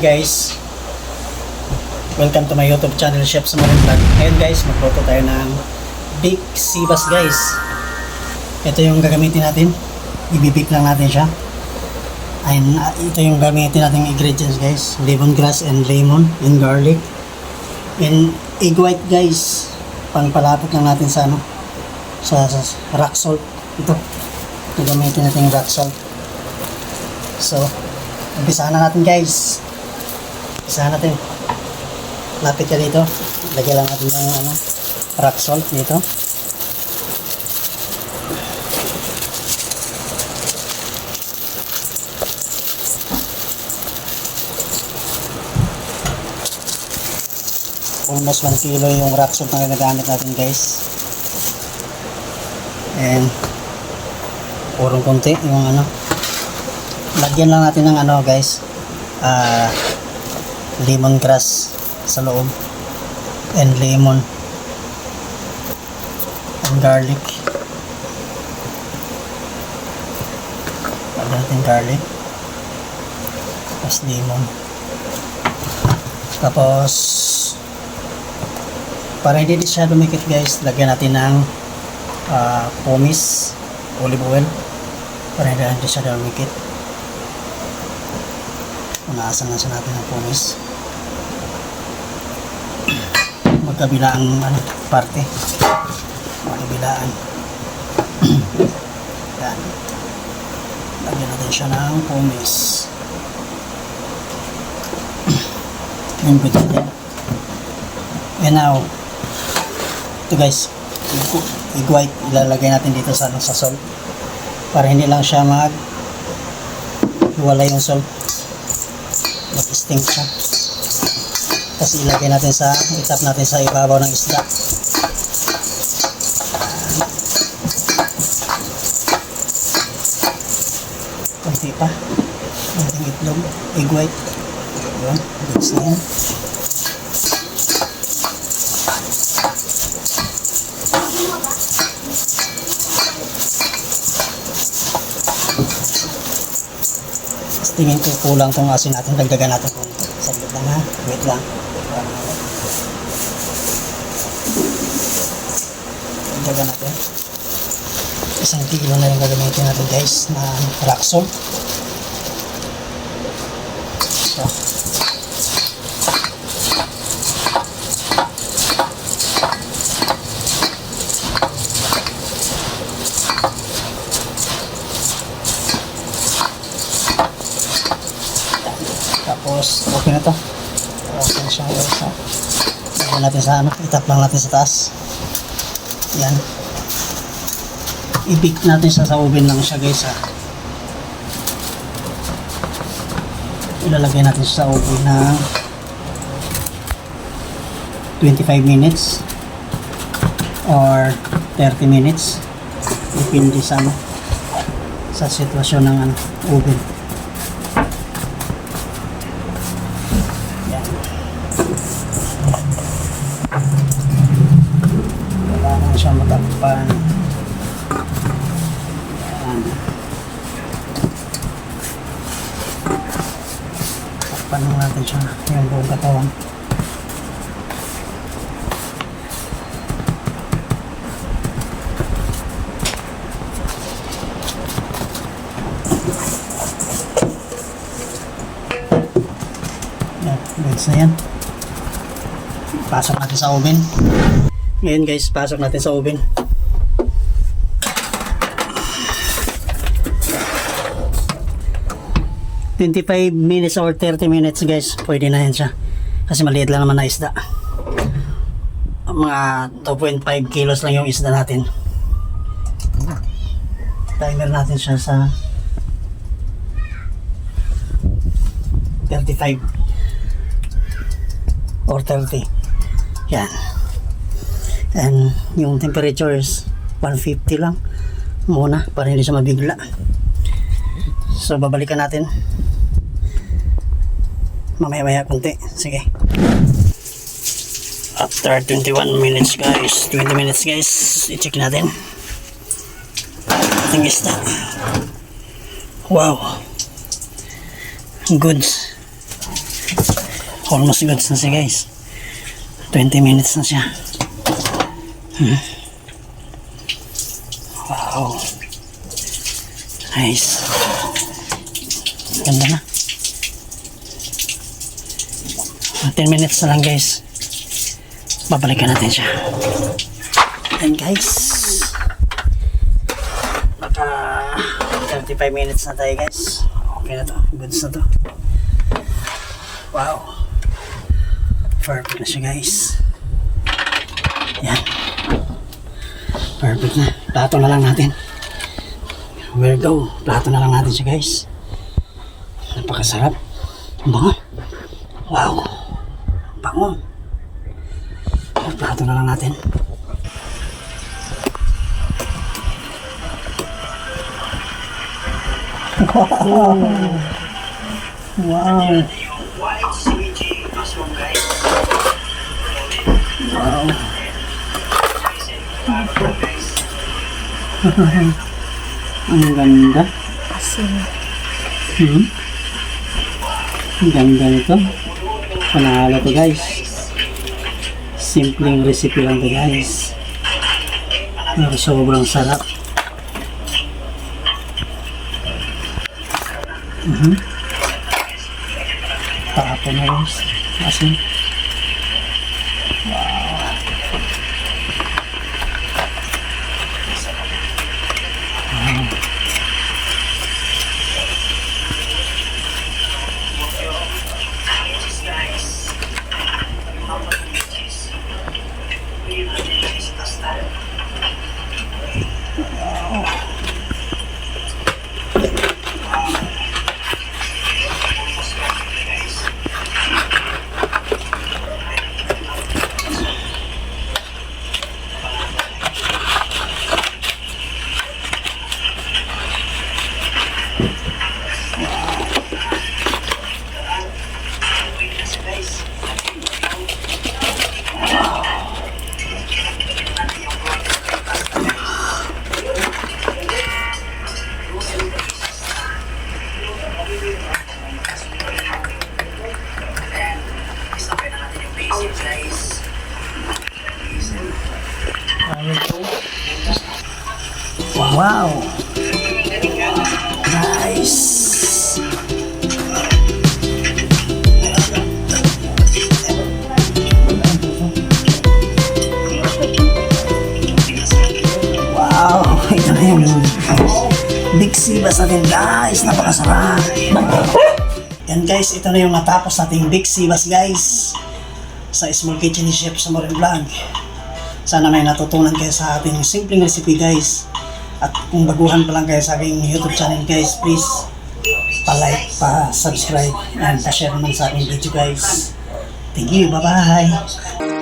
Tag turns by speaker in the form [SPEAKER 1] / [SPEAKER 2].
[SPEAKER 1] guys, welcome to my YouTube channel, Chef Samarin Vlog. Ngayon guys, magluto tayo ng Big Sibas guys. Ito yung gagamitin natin, ibibig lang natin siya. Ayun, ito yung gagamitin natin ingredients guys, lemongrass and lemon and garlic and egg white guys. Pangpalapot lang natin sa sa rock salt. Ito gagamitin natin yung rock salt. So umpisahan na natin guys. Umpisahan natin. Lapit ka dito. Lagyan lang natin yung rock salt dito. Almost 1 kilo yung rock salt na ginagamit natin guys. And purong konti yung lagyan lang natin ng guys, lemongrass sa loob and lemon and garlic. Lagyan natin garlic tapos lemon, tapos para hindi siya lumikit guys, lagyan natin ng pumice, olive oil para hindi siya lumikit. Unaasan na siya natin ng pumice. Magkabilaan parte. Magkabilaan. Yan. Lagyan natin siya ng pumice. And good natin. And now, ito guys, egg white, ilalagay natin dito sa salt para hindi lang siya wala yung salt, mag-stink siya. Tapos ilagay natin itap natin sa ibabaw ng isda. Kunti pa ating itlog, egg white. Yun, goods na yan. Tingin ko kulang tong asin natin, dagdagan natin kung saglit lang ha, wait lang. Dagdagan natin 1 kilo na yung gagamitin natin guys na rock salt. So, tapos okay na to, okay na siya guys ha. Lagyan natin sa itap lang natin sa taas. Yan, i-bake natin sa oven lang siya guys ha. Ilalagay natin sa oven na 25 minutes or 30 minutes, depende sa sa sitwasyon ng oven. Siya matakpan. Takpan lang natin siya yung buong katawan. Yan, goods na yan. Pasok natin sa oven. Ngayon guys, pasok natin sa oven. "25 minutes or 30 minutes guys, pwede na yan siya. Kasi maliit lang naman na isda. Mga 2.5 kilos lang yung isda natin. Timer natin siya sa 35 or 30. Yan. And yung temperature is 150 lang muna para hindi siya mabigla. So babalikan natin mamaya kunti. Sige, after 21 minutes guys, 20 minutes guys, i-check natin ating isda. Wow, goods. Almost goods na siya guys. 20 minutes na siya. Wow. Nice. Ganda na. 10 minutes na lang guys. Babalikan natin siya. And guys, baka 35 minutes na tayo guys. Okay na to. Goods na to. Wow. Perfect na siya guys. Yan. Perfect na. Plato na lang natin. There we go. Plato na lang natin siya guys. Napakasarap. Ang bango. Wow. Bango. Plato na lang natin. Wow. Wow. Wow. Ang ganda. Ang ganda nito. Panalo to guys. Simpleng recipe lang to guys. Pero sobrang sarap. Tapon na guys. Asin. Wow. Nice. Wow. Ito na yung Big Sibas natin guys. Napakasarap. Yan guys, ito na yung natapos nating Big Sibas guys. Sa Small Kitchen ni Chef Samarin Vlog. Sana may natutunan kayo sa ating simpleng recipe guys. At kung baguhan pa lang kayo sa aking YouTube channel guys, please pa-like, pa-subscribe, and pa-share naman sa aking video guys. Thank you, bye-bye!